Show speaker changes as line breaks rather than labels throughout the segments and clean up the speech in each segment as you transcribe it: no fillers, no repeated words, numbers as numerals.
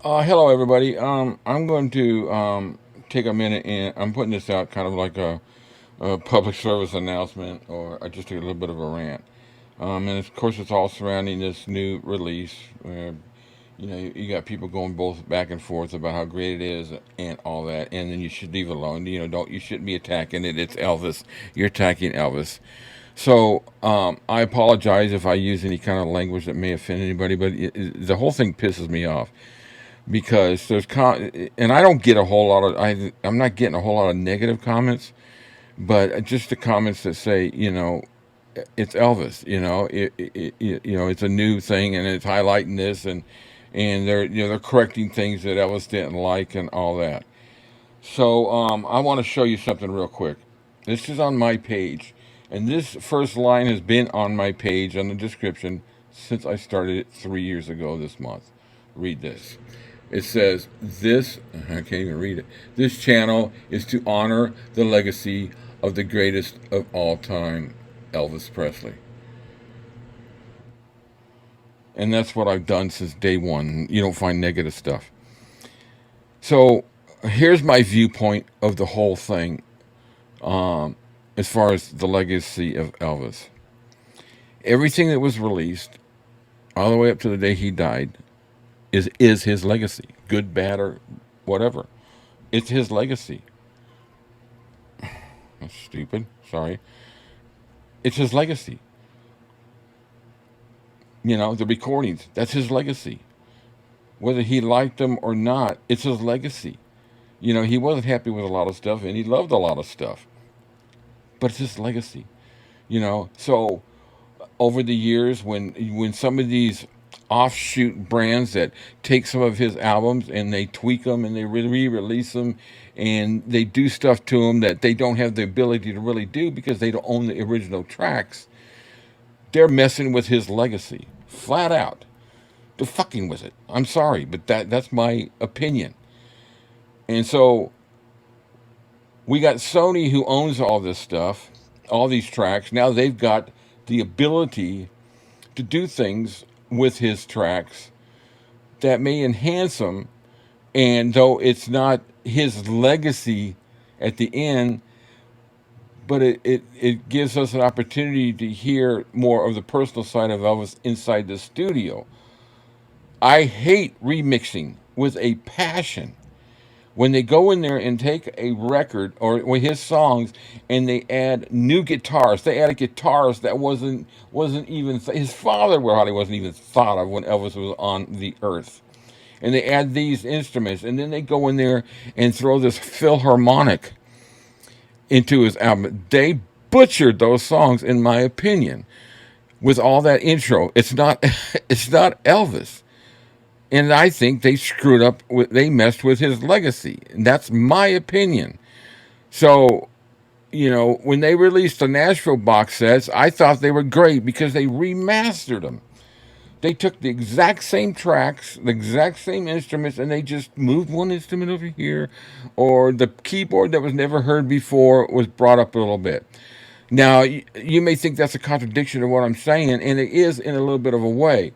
Hello, everybody. I'm going to take a minute, and I'm putting this out kind of like a public service announcement, or just a little bit of a rant. And of course, it's all surrounding this new release. You got people going both back and forth about how great it is and all that, and then you should leave it alone. You shouldn't be attacking it. It's Elvis. You're attacking Elvis. So I apologize if I use any kind of language that may offend anybody, but the whole thing pisses me off because and I don't get a whole lot of I'm not getting a whole lot of negative comments, but just the comments that say, it's Elvis, it's a new thing and it's highlighting this, and they're correcting things that Elvis didn't like and all that. So I want to show you something real quick. This is on my page, and this first line has been on my page on the description since I started it 3 years ago this month. Read this. It says, I can't even read it. This channel is to honor the legacy of the greatest of all time, Elvis Presley. And that's what I've done since day one. You don't find negative stuff. So here's my viewpoint of the whole thing as far as the legacy of Elvis. Everything that was released, all the way up to the day he died, is his legacy, good, bad, or whatever. It's his legacy. That's stupid. Sorry. It's his legacy. The recordings, that's his legacy. Whether he liked them or not, it's his legacy. He wasn't happy with a lot of stuff, and he loved a lot of stuff. But it's his legacy. So over the years, when some of these offshoot brands that take some of his albums and they tweak them and they re-release them and they do stuff to them that they don't have the ability to really do because they don't own the original tracks, they're messing with his legacy flat out. They're fucking with it. I'm sorry, but that's my opinion. And so we got Sony, who owns all this stuff, all these tracks. Now they've got the ability to do things with his tracks that may enhance them, and though it's not his legacy at the end, but it gives us an opportunity to hear more of the personal side of Elvis inside the studio. I hate remixing with a passion. When they go in there and take a record or his songs and they add new guitars, they added guitars that wasn't even his father probably wasn't even thought of when Elvis was on the earth, and they add these instruments, and then they go in there and throw this Philharmonic into his album. They butchered those songs, in my opinion, with all that intro. It's not Elvis. And I think they screwed up, they messed with his legacy. And that's my opinion. So, when they released the Nashville box sets, I thought they were great because they remastered them. They took the exact same tracks, the exact same instruments, and they just moved one instrument over here, or the keyboard that was never heard before was brought up a little bit. Now, you may think that's a contradiction of what I'm saying, and it is in a little bit of a way.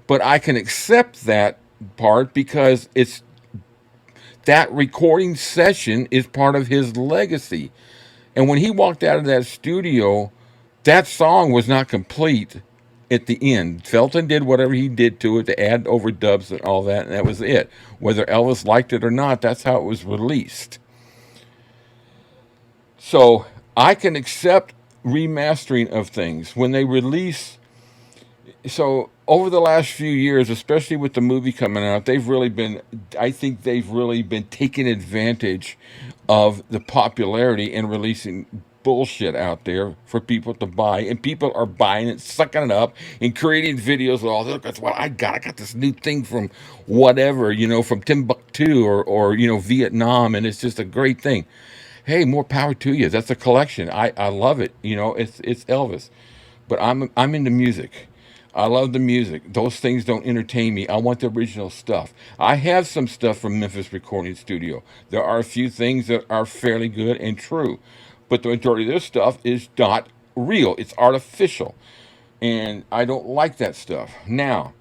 But I can accept that part because that recording session is part of his legacy. And when he walked out of that studio, that song was not complete at the end. Felton did whatever he did to it to add overdubs and all that, and that was it. Whether Elvis liked it or not, that's how it was released. So I can accept remastering of things when they release. So over the last few years, especially with the movie coming out, I think they've really been taking advantage of the popularity and releasing bullshit out there for people to buy, and people are buying it, sucking it up, and creating videos. Oh, look, that's what I got. I got this new thing from whatever, from Timbuktu or Vietnam, and it's just a great thing. Hey, more power to you. That's a collection. I love it. It's Elvis, but I'm into music. I love the music. Those things don't entertain me. I want the original stuff. I have some stuff from Memphis Recording Studio. There are a few things that are fairly good and true, but the majority of this stuff is not real. It's artificial. And I don't like that stuff. Now,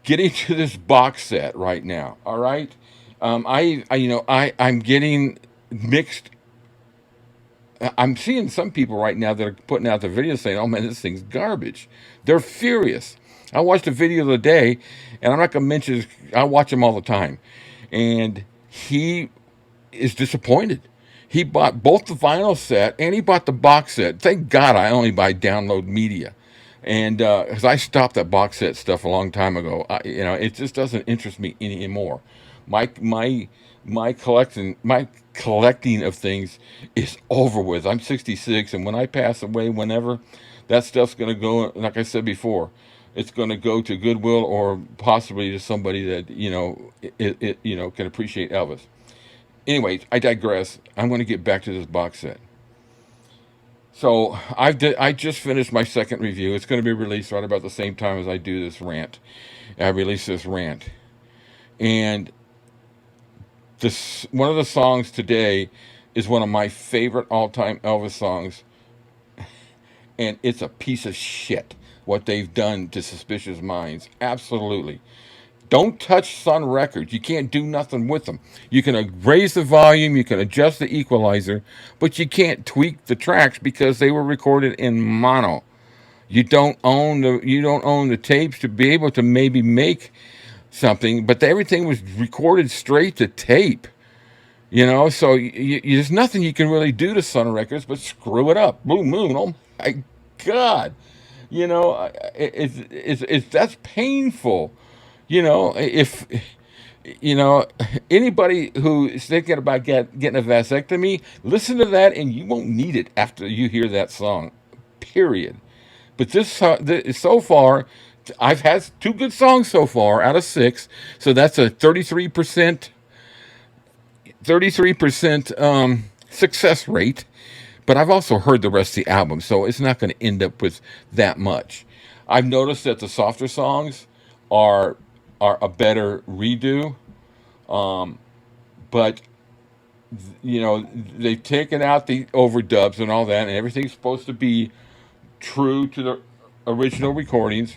getting to this box set right now, all right? I'm getting mixed. I'm seeing some people right now that are putting out the video saying, "Oh man, this thing's garbage." They're furious. I watched a video the other day, and I'm not going to mention his, I watch him all the time, and he is disappointed. He bought both the vinyl set and he bought the box set. Thank God I only buy download media, and because I stopped that box set stuff a long time ago. It just doesn't interest me anymore. My my my collecting of things is over with. I'm 66, and when I pass away, whenever, that stuff's going to go. Like I said before, it's going to go to Goodwill or possibly to somebody that can appreciate Elvis. Anyways, I digress. I'm going to get back to this box set. So I just finished my second review. It's going to be released right about the same time as I do this rant. I release this rant, and this one of the songs today is one of my favorite all-time Elvis songs, and it's a piece of shit what they've done to Suspicious Minds. Absolutely. Don't touch Sun Records. You can't do nothing with them. You can raise the volume, you can adjust the equalizer, but you can't tweak the tracks because they were recorded in mono. You don't own the tapes to be able to maybe make something, but everything was recorded straight to tape. So there's nothing you can really do to Sun Records but screw it up. Blue Moon, oh my God. It's that's painful. If anybody who is thinking about getting a vasectomy, listen to that and you won't need it after you hear that song, period. But so far, I've had 2 good songs so far out of 6, so that's a 33% success rate. But I've also heard the rest of the album, so it's not going to end up with that much. I've noticed that the softer songs are a better redo, but they've taken out the overdubs and all that, and everything's supposed to be true to the original recordings,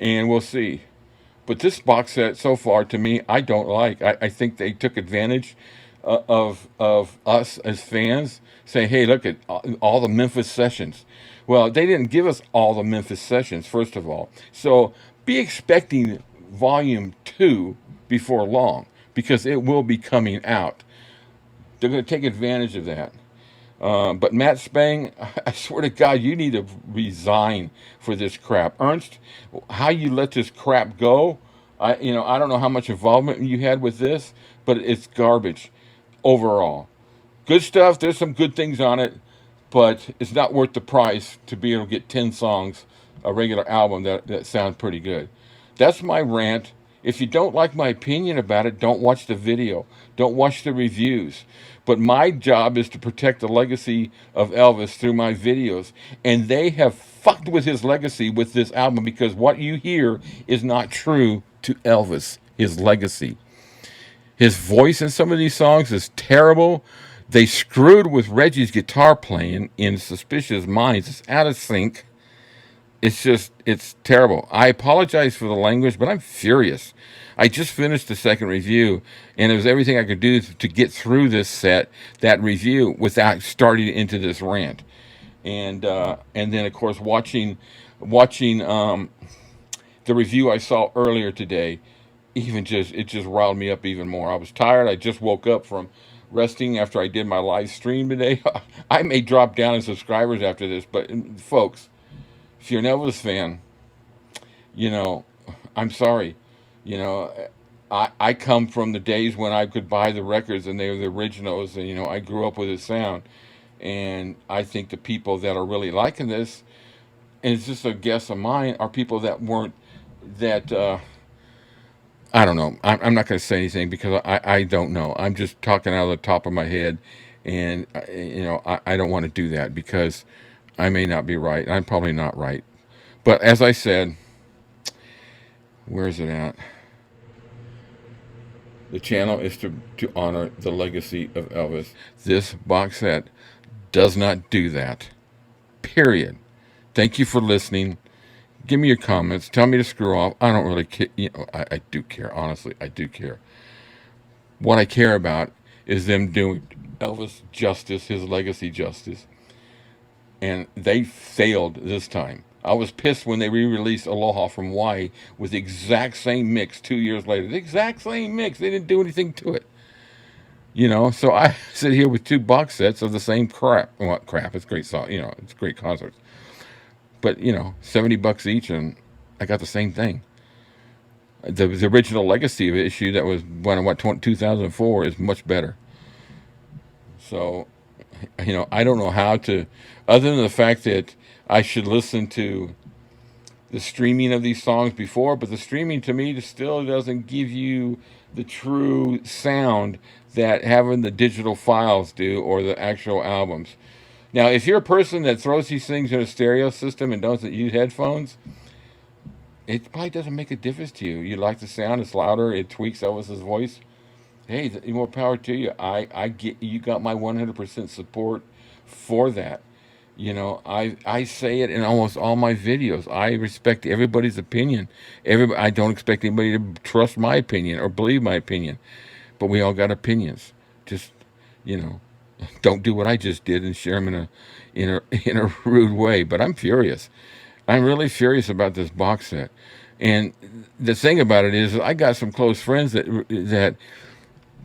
and we'll see. But this box set so far, to me, I don't like. I think they took advantage of us as fans, saying, "Hey, look at all the Memphis sessions." Well, they didn't give us all the Memphis sessions, first of all. So be expecting Volume 2 before long, because it will be coming out. They're going to take advantage of that. But Matt Spang, I swear to God, you need to resign for this crap. Ernst, how you let this crap go? I don't know how much involvement you had with this, but it's garbage overall. Good stuff. There's some good things on it, but it's not worth the price to be able to get 10 songs, a regular album that sound pretty good. That's my rant. If you don't like my opinion about it, don't watch the video. Don't watch the reviews. But my job is to protect the legacy of Elvis through my videos. And they have fucked with his legacy with this album, because what you hear is not true to Elvis, his legacy. His voice in some of these songs is terrible. They screwed with Reggie's guitar playing in Suspicious Minds. It's out of sync. It's terrible. I apologize for the language, but I'm furious. I just finished the second review, and it was everything I could do to get through that review without starting into this rant. And then, of course, watching the review I saw earlier today, it just riled me up even more. I was tired. I just woke up from resting after I did my live stream today. I may drop down in subscribers after this, but folks, if you're an Elvis fan, I'm sorry. I come from the days when I could buy the records and they were the originals, and I grew up with his sound. And I think the people that are really liking this, and it's just a guess of mine, are people that weren't that. I don't know. I'm not going to say anything because I don't know. I'm just talking out of the top of my head, and I don't want to do that because I may not be right. I'm probably not right. But as I said, where is it at? The channel is to honor the legacy of Elvis. This box set does not do that. period. Thank you for listening. Give me your comments. Tell me to screw off. I don't really care. I do care. Honestly, I do care. What I care about is them doing Elvis justice, his legacy justice. And they failed this time. I was pissed when they re-released Aloha from Hawaii with the exact same mix 2 years later. The exact same mix. They didn't do anything to it. So I sit here with 2 box sets of the same crap. Well, crap. It's great song. It's great concerts. But, $70 each, and I got the same thing. The original legacy issue that was 2004 is much better. So, I don't know how to, other than the fact that I should listen to the streaming of these songs before, but the streaming to me still doesn't give you the true sound that having the digital files do, or the actual albums. Now, if you're a person that throws these things in a stereo system and doesn't use headphones, it probably doesn't make a difference to you. You like the sound, it's louder, it tweaks Elvis's voice. Hey, more power to you. I get, you got my 100% support for that. I say it in almost all my videos. I respect everybody's opinion. I don't expect anybody to trust my opinion or believe my opinion, but we all got opinions. Just, don't do what I just did and share them in a rude way. But I'm furious. I'm really furious about this box set. And the thing about it is, I got some close friends that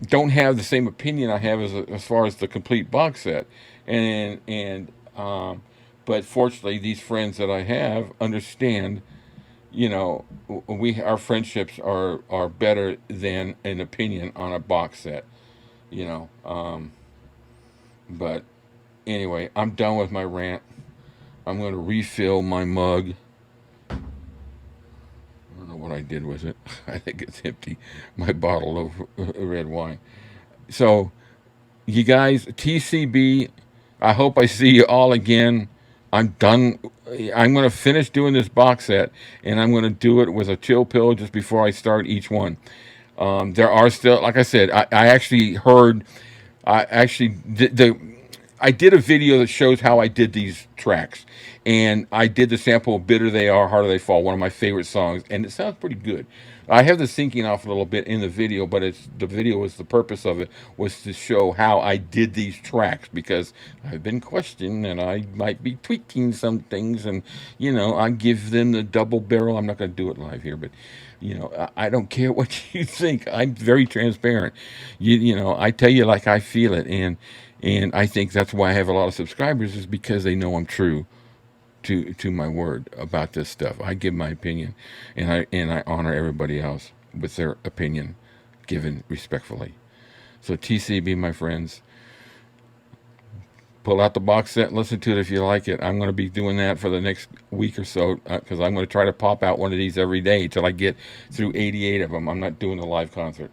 don't have the same opinion I have as far as the complete box set, but fortunately, these friends that I have understand. Our friendships are better than an opinion on a box set. You know, but anyway, I'm done with my rant. I'm going to refill my mug. I don't know what I did with it. I think it's empty. My bottle of red wine. So, you guys, TCB, I hope I see you all again. I'm done. I'm going to finish doing this box set, and I'm going to do it with a chill pill just before I start each one. There are still, like I said, I actually heard, I did a video that shows how I did these tracks, and I did the sample of Bitter They Are, Harder They Fall, one of my favorite songs, and it sounds pretty good. I have the syncing off a little bit in the video, but the video was, the purpose of it was to show how I did these tracks, because I've been questioned and I might be tweaking some things, and I give them the double barrel. I'm not going to do it live here, but I don't care what you think. I'm very transparent. I tell you like I feel it, and I think that's why I have a lot of subscribers, is because they know I'm true to my word about this stuff. I give my opinion, and I honor everybody else with their opinion given respectfully. So TCB, my friends, pull out the box set and listen to it if you like it. I'm going to be doing that for the next week or so, because I'm going to try to pop out one of these every day till I get through 88 of them. I'm not doing a live concert.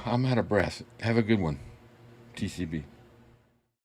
I'm out of breath. Have a good one. TCB.